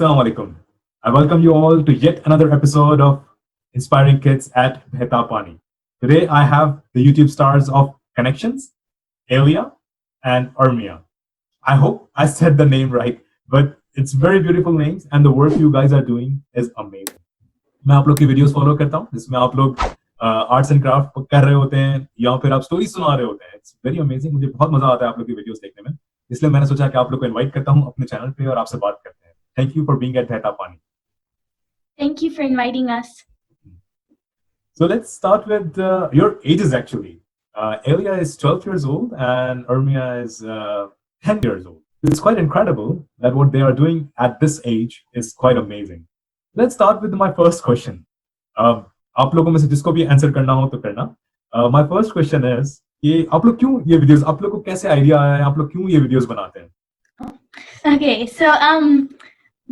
Assalamu alaikum. I welcome you all to yet another episode of Inspiring Kids at Behta Pani. Today I have the YouTube stars of Connections, Ailiyah and Armiyah. I hope I said the name right, but it's very beautiful names and the work you guys are doing is amazing. मैं आप लोग की videos follow करता हूँ जिसमें आप लोग arts and craft कर रहे होते हैं या फिर आप स्टोरी सुना रहे होते हैं. It's very amazing. मुझे बहुत मजा आता है आप लोग की वीडियोस देखने में, इसलिए मैंने सोचा कि आप लोग को इनवाइट करता हूँ अपने चैनल पे और आपसे बात करते हैं. Thank you for being at Behta Pani. Thank you for inviting us. So let's start with your ages actually. Ailiyah is 12 years old and Armiyah is 10 years old. It's quite incredible that what they are doing at this age is quite amazing. Let's start with my first question. आप लोगों में से जिसको भी answer करना हो तो करना. My first question is कि आप लोग क्यों ये वीडियोस, आप लोग को कैसे आइडिया आया है, आप लोग क्यों ये वीडियोस बनाते हैं? Okay, so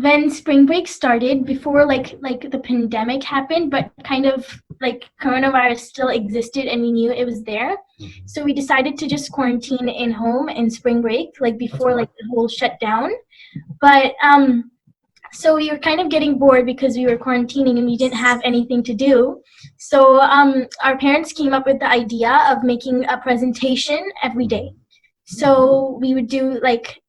when spring break started, before like the pandemic happened, but kind of like coronavirus still existed and we knew it was there, so we decided to just quarantine in home in spring break, like before like the whole shutdown. But so we were kind of getting bored because we were quarantining and we didn't have anything to do. So our parents came up with the idea of making a presentation every day. So we would do like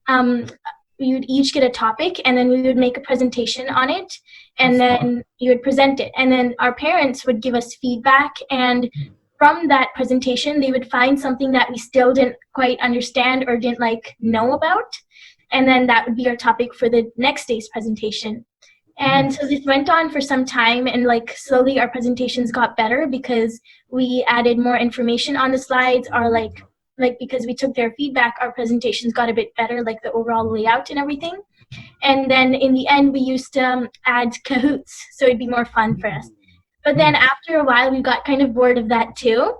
we would each get a topic and then we would make a presentation on it and then we would present it. And then our parents would give us feedback, and from that presentation they would find something that we still didn't quite understand or didn't like know about. And then that would be our topic for the next day's presentation. And so this went on for some time, and like slowly our presentations got better because we added more information on the slides, or like because we took their feedback, our presentations got a bit better, like the overall layout and everything. And then in the end we used to add Kahoots, so it'd be more fun for us. But then after a while we got kind of bored of that too.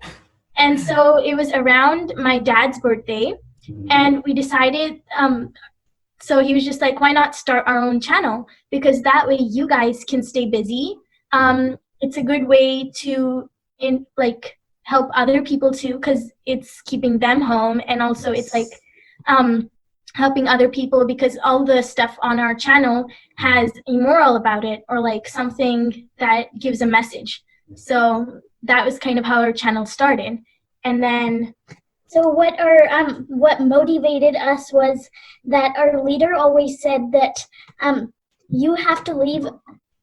And so it was around my dad's birthday, and we decided so he was just like, why not start our own channel? Because that way you guys can stay busy. It's a good way to help other people too, because it's keeping them home, and also it's like helping other people because all the stuff on our channel has a moral about it, or like something that gives a message. So that was kind of how our channel started. And then so what motivated us was that our leader always said that you have to leave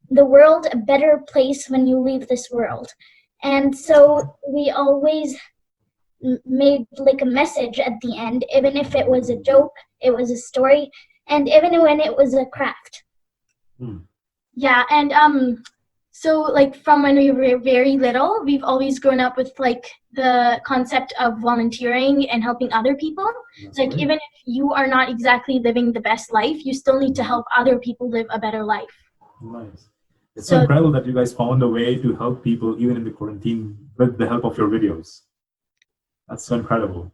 the world a better place when you leave this world. And so we always made like a message at the end, even if it was a joke, it was a story, and even when it was a craft. Yeah, and so like from when we were very little, we've always grown up with like the concept of volunteering and helping other people. It's like even if you are not exactly living the best life, you still need to help other people live a better life. Nice. It's so incredible that you guys found a way to help people even in the quarantine with the help of your videos. That's so incredible.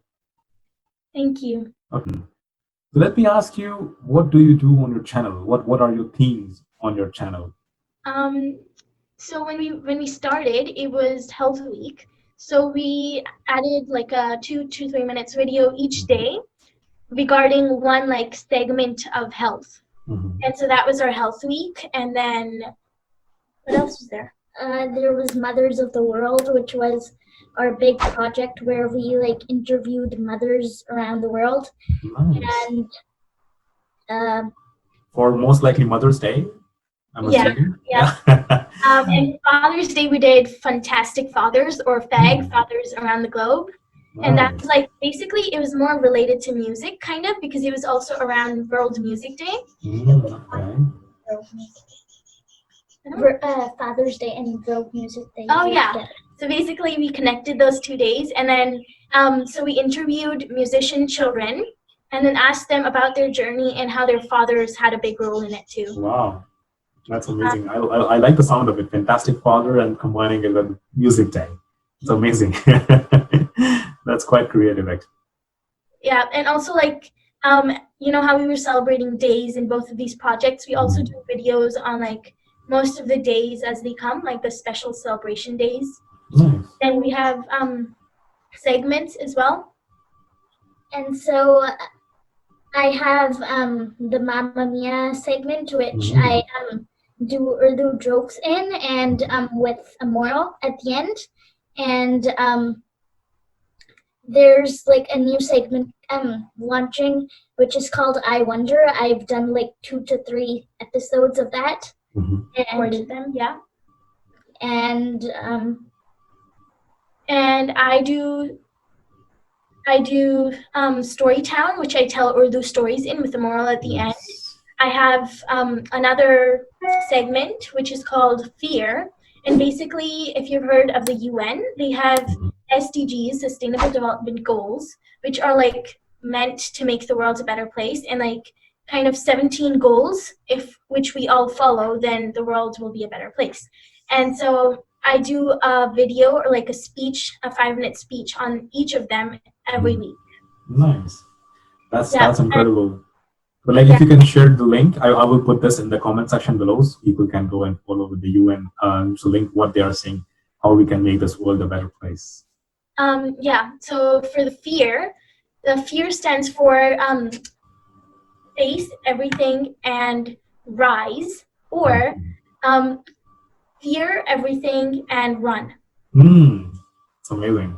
Thank you. Okay. So let me ask you, what do you do on your channel? What are your themes on your channel? So when we started, it was Health Week. So we added like a 2 to 3 minutes video each day regarding one like segment of health. And so that was our Health Week. And then what else was there? There was Mothers of the World, which was our big project where we like interviewed mothers around the world. Nice. And for most likely Mother's Day, I'm assuming. Yeah. And Father's Day we did Fantastic Fathers, or FAG, Fathers Around the Globe. Nice. And that's like basically it was more related to music kind of, because it was also around World Music Day. Father's Day and World Music Day. Oh yeah. So basically we connected those 2 days, and then so we interviewed musician children and then asked them about their journey and how their fathers had a big role in it too. Wow. That's amazing. I like the sound of it. Fantastic Father and combining it with Music Day. It's amazing. That's quite creative actually. Yeah, and also like you know how we were celebrating days in both of these projects, we also do videos on like most of the days as they come, like the special celebration days. Nice. Then we have segments as well. And so I have the Mamma Mia segment, which Mm. I do Urdu jokes in, and with a moral at the end. And there's like a new segment launching, which is called I Wonder. I've done like 2 to 3 episodes of that. Mhm. Recorded them, yeah. And And I do Storytown, which I tell Urdu stories in with a moral at the end. Yes. I have another segment which is called Fear. And basically, if you've heard of the UN, they have Mhm. SDGs, Sustainable Development Goals, which are like meant to make the world a better place. And like kind of 17 goals, if which we all follow, then the world will be a better place. And so I do a video or like a speech, a 5-minute speech on each of them every week. Nice. That's Yeah. that's incredible. But like, Yeah. if you can share the link, I will put this in the comment section below, so people can go and follow with the UN so link what they are saying, how we can make this world a better place. Yeah. So for the fear stands for face everything and rise, or fear everything and run. It's amazing.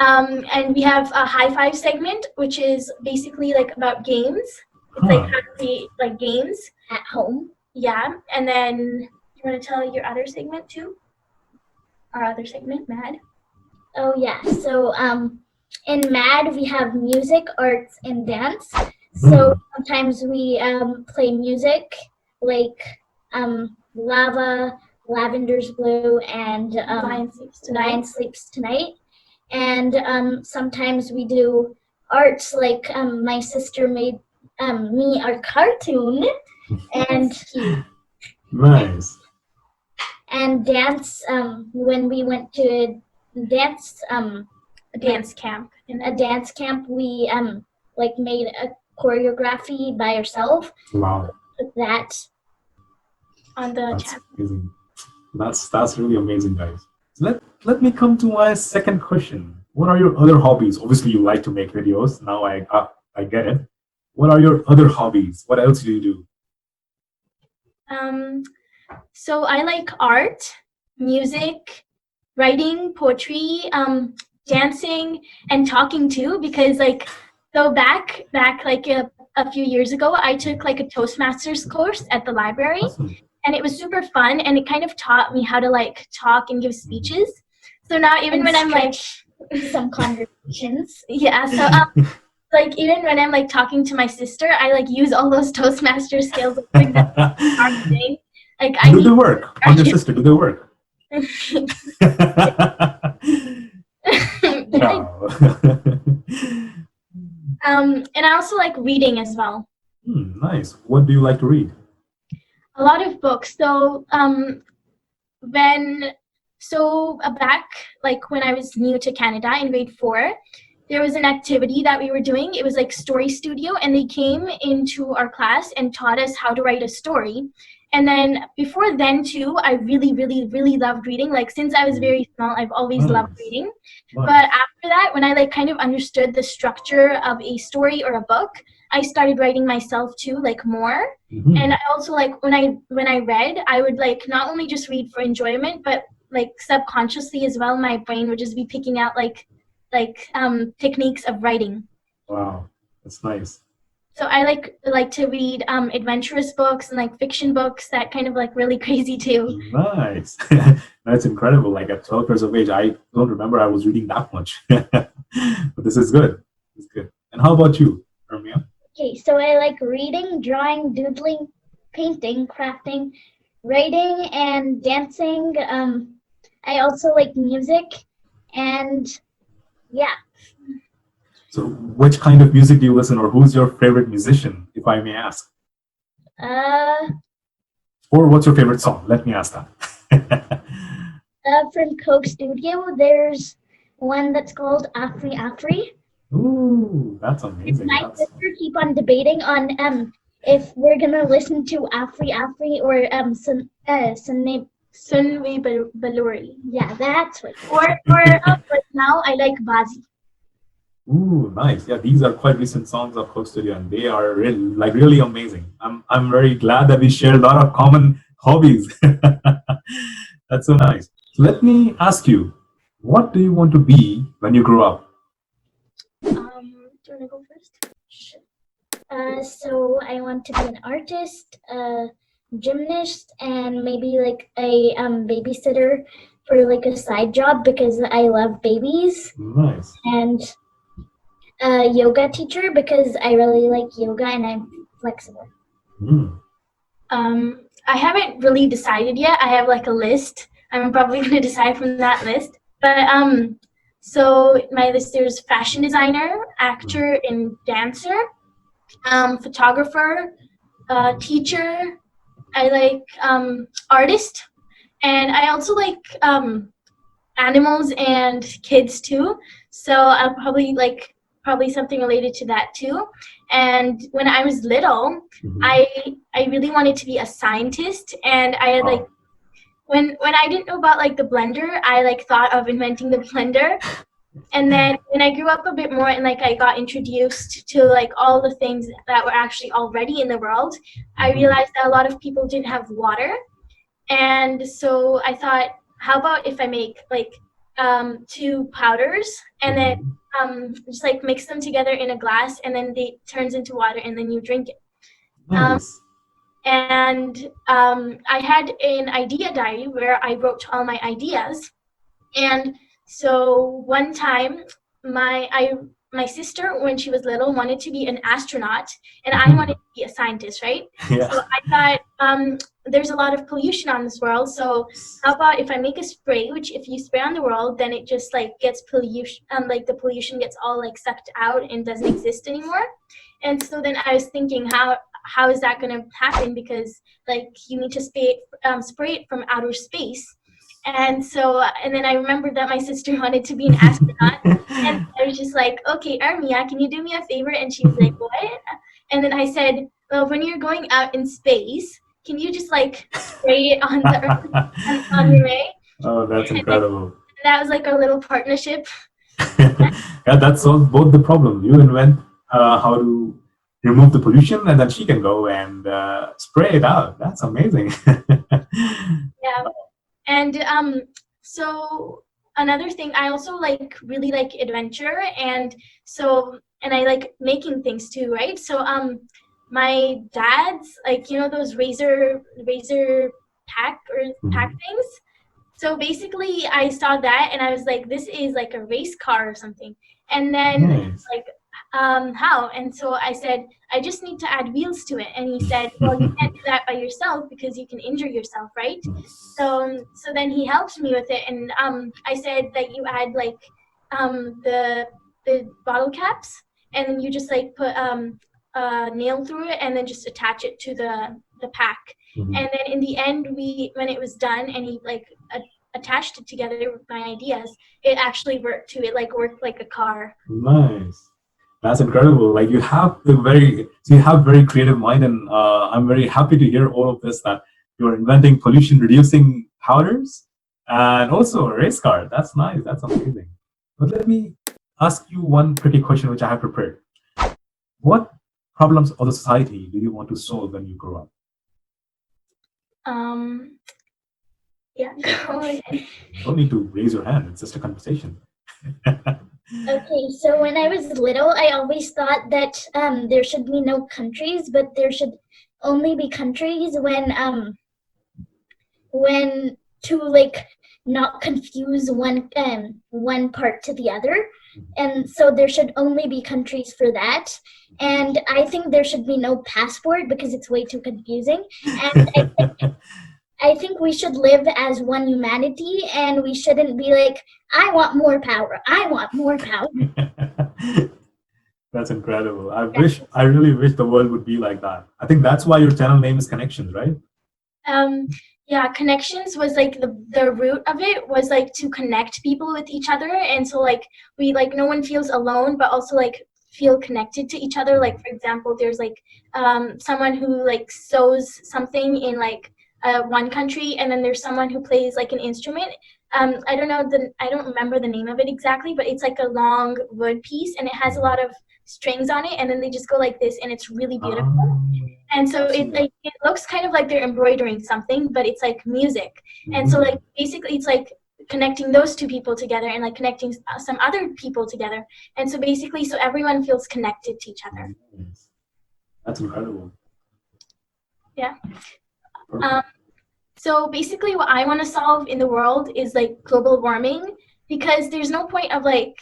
And we have a high five segment, which is basically like about games. It's like how to create like games at home. Yeah. And then you want to tell your other segment too? Our other segment, Mad. Oh yeah. So in MAD we have music, arts, and dance. So sometimes we play music like Lava, Lavender's Blue, and Lion Sleeps Tonight. And sometimes we do arts like my sister made me a cartoon, and Nice. and dance when we went to dance A dance camp. a dance camp, we like made a choreography by ourselves. Wow. Put that On the That's chat. amazing. That's really amazing, guys. So let me come to my second question. What are your other hobbies? Obviously, you like to make videos. Now I get it. What are your other hobbies? What else do you do? So I like art, music, writing, poetry, dancing, and talking too. Because like, so back like a few years ago, I took like a Toastmasters course at the library, Awesome. and it was super fun, and it kind of taught me how to like talk and give speeches. So now even when I'm like some conversations. yeah, so like even when I'm like talking to my sister, I like use all those Toastmaster skills. Like that's hard thing. Like I Do need they work on your sister? Do they work? No. And I also like reading as well. Nice. What do you like to read? A lot of books. So back like when I was new to Canada in grade 4, there was an activity that we were doing. It was like Story Studio, and they came into our class and taught us how to write a story. And then before then too, I really, really, really loved reading. Like since I was very small, I've always loved reading. Nice. But after that, when I like kind of understood the structure of a story or a book, I started writing myself too, like more. And I also like when I read, I would like not only just read for enjoyment, but like subconsciously as well, my brain would just be picking out like techniques of writing. Wow, that's nice. So I like to read adventurous books and like fiction books that kind of like really crazy too. Nice. That's incredible. Like at 12 years of age, I don't remember I was reading that much. But this is good. It's good. And how about you, Armiyah? Okay, so I like reading, drawing, doodling, painting, crafting, writing, and dancing. I also like music, and yeah. So which kind of music do you listen, or who's your favorite musician, if I may ask? Or what's your favorite song? Let me ask that. From Coke Studio, there's one that's called Afri Afri. Ooh, that's amazing. My sister keep on debating on if we're gonna listen to Afri Afri or Sunwe Baluri. Yeah, that's what. Or right now I like Bazi. Ooh, nice. Yeah, these are quite recent songs I've posted you, and they are really amazing. I'm very glad that we share a lot of common hobbies. That's so nice. So let me ask you, what do you want to be when you grow up? Do you want to go first? So I want to be an artist, a gymnast, and maybe like a babysitter for like a side job because I love babies, Nice. and a yoga teacher because I really like yoga and I'm flexible. Mm. I haven't really decided yet. I have like a list. I'm probably going to decide from that list. But so my list, there's fashion designer, actor, and dancer, photographer, teacher. I like artist, and I also like animals and kids too. So I'll probably like probably something related to that too. And when I was little, Mhm. I really wanted to be a scientist, and I had like Wow. when I didn't know about like the blender, I like thought of inventing the blender. And then when I grew up a bit more and like I got introduced to like all the things that were actually already in the world, I realized that a lot of people didn't have water. And so I thought, how about if I make like two powders and then just like mix them together in a glass and then they turns into water and then you drink it. Nice. And I had an idea diary where I wrote all my ideas. And so one time, my sister, when she was little, wanted to be an astronaut, and I wanted to be a scientist, right? Yeah. So I thought, there's a lot of pollution on this world. So how about if I make a spray, which if you spray on the world, then it just like gets pollution, like the pollution gets all like sucked out and doesn't exist anymore. And so then I was thinking, how is that going to happen? Because like you need to spray it from outer space. And so, and then I remembered that my sister wanted to be an astronaut. And I was just like, okay, Armiyah, can you do me a favor? And she was like, what? And then I said, well, when you're going out in space, can you just like spray it on the earth and on your way? Oh, that's And then incredible. that was like our little partnership. Yeah, that solves both the problem. You invent how to remove the pollution, and then she can go and spray it out. That's amazing. Yeah. And so another thing, I also like really like adventure, and so and I like making things too, right? So my dad's like those razor pack things. So basically, I saw that and I was like, this is like a race car or something. And then Nice. like, how? And so I said, I just need to add wheels to it. And he said, well, you can't do that by yourself because you can injure yourself, right? So then he helped me with it, and I said that you add like the bottle caps, and then you just like put a nail through it, and then just attach it to the pack. Mhm. And then in the end, when it was done, and he like attached it together with my ideas, it actually worked too. It like worked like a car. Nice. That's incredible. Like you have very creative mind, and I'm very happy to hear all of this. That you're inventing pollution reducing powders and also a race car. That's nice. That's amazing. But let me ask you one tricky question, which I have prepared. What problems of the society do you want to solve when you grow up? Yeah. Go ahead. You don't need to raise your hand. It's just a conversation. Okay, so when I was little, I always thought that there should be no countries, but there should only be countries when to like not confuse one part to the other, and so there should only be countries for that. And I think there should be no passport because it's way too confusing. And I think we should live as one humanity, and we shouldn't be like, I want more power. I want more power. That's incredible. I really wish the world would be like that. I think that's why your channel name is Connections, right? Yeah, connections was like the root of it was like to connect people with each other, and so like we like no one feels alone, but also like feel connected to each other. Like for example, there's like someone who like sews something in like one country, and then there's someone who plays like an instrument. I don't remember the name of it exactly, but it's like a long wood piece, and it has a lot of strings on it, and then they just go like this, and it's really beautiful. And so it looks kind of like they're embroidering something, but it's like music. And so like basically it's like connecting those two people together and like connecting some other people together. And so basically so everyone feels connected to each other. That's incredible. Yeah. So basically what I want to solve in the world is like global warming, because there's no point of like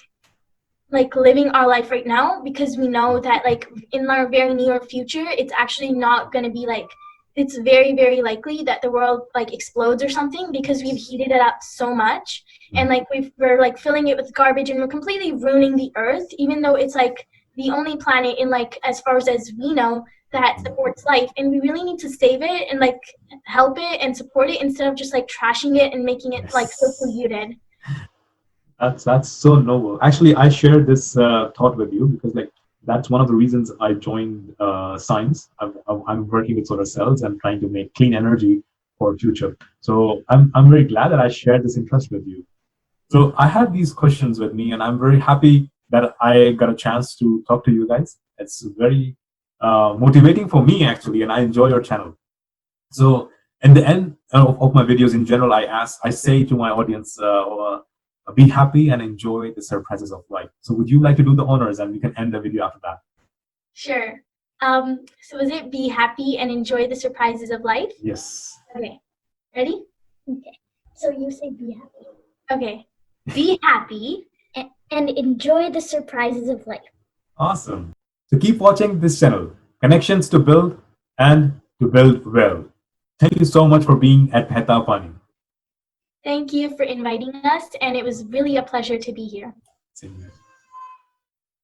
living our life right now, because we know that like in our very near future it's actually not going to be like, it's very, very likely that the world like explodes or something, because we've heated it up so much, and like we're like filling it with garbage, and we're completely ruining the earth, even though it's like the only planet in like as far as we know that supports life, and we really need to save it and like help it and support it, instead of just like trashing it and making it like so polluted. That's so noble. Actually, I share this thought with you because like that's one of the reasons I joined science. I'm working with solar cells and trying to make clean energy for future. So I'm very glad that I shared this interest with you. So I have these questions with me, and I'm very happy that I got a chance to talk to you guys. It's very motivating for me actually, and I enjoy your channel. So in the end of my videos in general, I say to my audience, be happy and enjoy the surprises of life. So would you like to do the honors, and we can end the video after that? Sure. So is it be happy and enjoy the surprises of life? Yes. Okay. Ready? Okay. So you say be happy. Okay. Be happy and enjoy the surprises of life. Awesome. So keep watching this channel, Connections to Build and to Build Well. Thank you so much for being at Behta, Pani. Thank you for inviting us, and it was really a pleasure to be here. Same here.